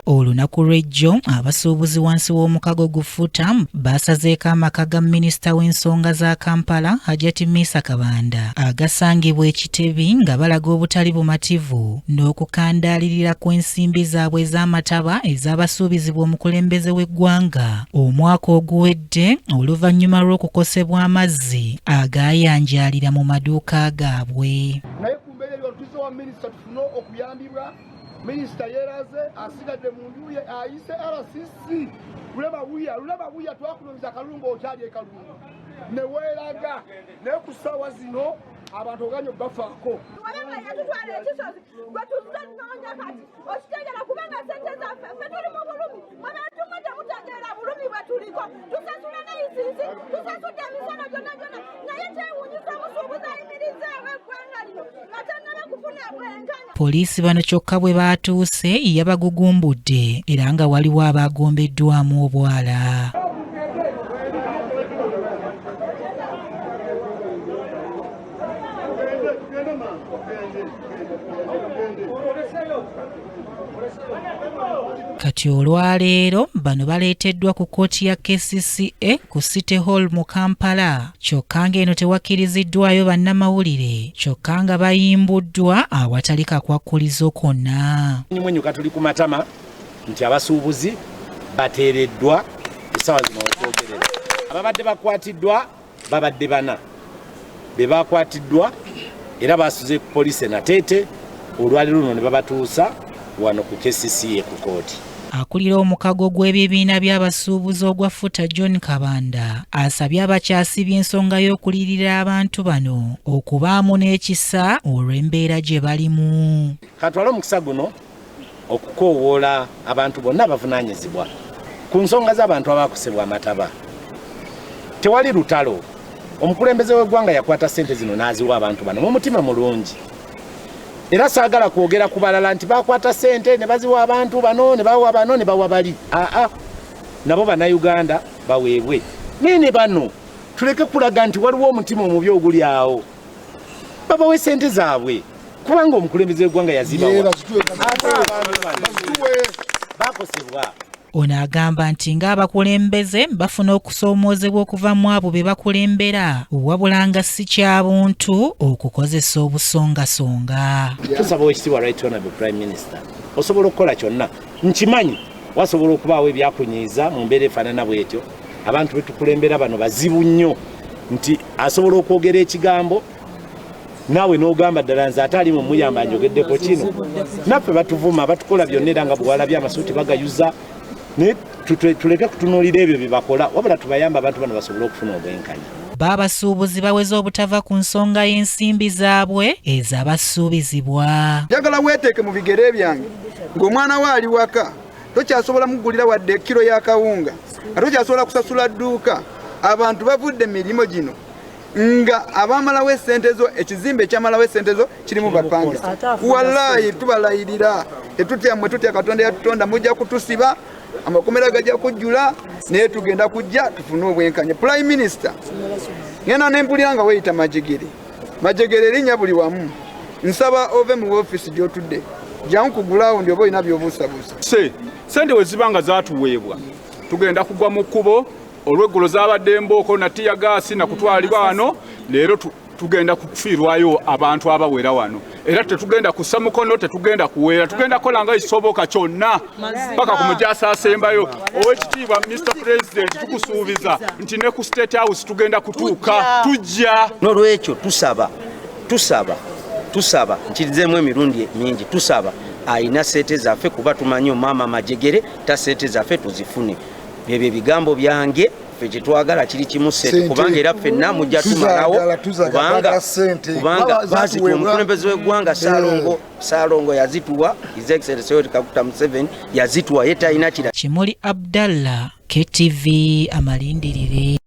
Olunaku lw'ejjo abasuubuzi wansi w'omukago gufuta basazeeko amaka ga minisita w'ensonga za Kampala Hajati Misa Kabanda agasangibwa e Kitebi nga balaga obutali bumativu n'okukandaalirira kw'ensimbi zaabwe ez'amataba ez'abasuubizi b'omukulembeze w'eggwanga omwaka oguwedde oluvannyuma lw'okukosebwa amazzi agaayanjaalira mu maduuka gaabwe. Naye ku mbeera eyo tuze wa minisita tufune okuyambibwa. Minisita yeraze asigadde mu nju ye ayise RCC lulaba buya twakulumbiza Kalungu okyali e Kalungu ne weeraga naye ku ssaawa zino abantu oganye bafaako. Yatutwala ekisozi gwe tuzze nnoonya kati okitegeera kubanga sente zaffe ffe tuli mu bulumi abantu mwe temutegeera bulumi bwe tuliko tusasula n'eyisiisi tusasudde emisono gyonna naye kyewuunyisa omusuubuzi ayimirizeewo eggwanga lino nga tannaba kufuna bwenkanya. Poliisi bano kyokka bwe baatuuse yabagugumbudde era nga waliwo abagombeddwamu obwala. Kati olwaleero bano baleeteddwa ku kkooti ya KCCA ku City Hall mu Kampala kyokka ng'eno tewakkiriziddwayo bannamawulire kyokka nga bayimbuddwa awatali kakwakkulizo konna. Mwenyuka tuli ku matama nti abasuubuzi bateereddwa essaawa zino okwogerera. Ababadde bakwatiddwa babadde bana be bakwatiddwa era basuze ku poliisi nateete olwaleero luno ne babatuusa wano ku KCCA ku kooti. Akulira omukago gw'ebibiina by'abasuubuzi ogwafuta John Kabanda asabye abakyasi b'ensonga y'okulirira abantu bano okubaamu n'ekisa olw'embeera gye balimu. Katwala omukisa guno okukoowoola abantu bonna abavunaanyizibwa ku nsonga z'abantu abaakosebwa amataba. Tewali lutalo. Omukulembeze w'eggwanga yakwata ssente zino n'aziwa abantu bano mu mutima mulungi. Era saagala kwogera ku balala nti bakwata ssente ne baziwa abantu bano ne bawa bano ne bawa bali. Nabo bannayuganda baweebwe. Nene bano tuleke kulaga nti waliwo omutima omubi oguli awo. Babawe ssente zaabwe kubanga omukulembeze w'eggwanga yazibawa. Bakosebwa. Ono agamba nti ng'abakulembeze bafuna okusoomoozebwa okuva mu abo be bakulembera wabula nga si kya buntu okukozesa obusongasonga. Tusaba Oweekitiibwa Right Honourable Prime Minister osobola okukola kyonna nkimanyi wasobola okubaawo ebyakunyiiza mu mbeera efaanana bw'etyo abantu be tukulembera bano bazibu nnyo nti asobola okwogera ekigambo naawe n'ogamba ddala nze ate ali mu muyamba njogeddeko kino naffe batuvuma batukola byonna era nga bwalabye amasuuti bagayuza ne tuleke kutunuulira ebyo bye bakola wabula tubayamba abantu bano basobole okufuna obwenkanya. Baabasuubuzi baweze obutava ku nsonga y'ensimbi zaabwe ez'abasuubizibwa. Njagala weeteeke mu bigere byange ng'omwana we ali waka tokyasobola mugulira wadde kiro ya kawunga nga tokyasobola kusasula dduuka. Abantu bavudde emirimu gino nga abamalawo essente zo ekizimbe ekyamalawo essente zo kirimu bapangisa. Wallahi tubalayirira tetutyammwe tutya Katonda yatutonda mujja kutusiba amakomera gajja kujjula naye tugenda kujja tufune obwenkanya. Prime Minister ngenda nempulira nga weyita Majegere linnya buli wamu nsaba ove mu office gy'otudde jangu ku ground oba olina by'obuusabuusa. Sente we zibanga zaatuweebwa tugenda kugwa mu kkubo olw'eggulo zaabadde embooko na tiya gaasi na kutwalibwa wano leero tugenda kufiirwayo abantu abawera wano era tetugenda kussa mukono tetugenda kuweera tugenda kola nga kisoboka kyonna paka ku mujaasi asembayo. Oweekitiibwa Mr. President tukusuubiza nti ne ku State House tugenda kutuuka tujja. N'olwekyo tusaba nkirizeemu emirundi mingi tusaba ayina ssente zaffe kuba tumanyi omama Majegere ta ssente zaffe tuzifune. Byebyo ebigambo byange ffe kye twagala kiri kimu ssente kubanga era ffenna mujja tumalawo kubanga bazituwa omukulembeze w'eggwanga Ssaalongo yazituwa His Excellency Yoweri Kaguta Museveni yazituwa ye talina kira. Kimuli Abdallah, KTV Amalindirire.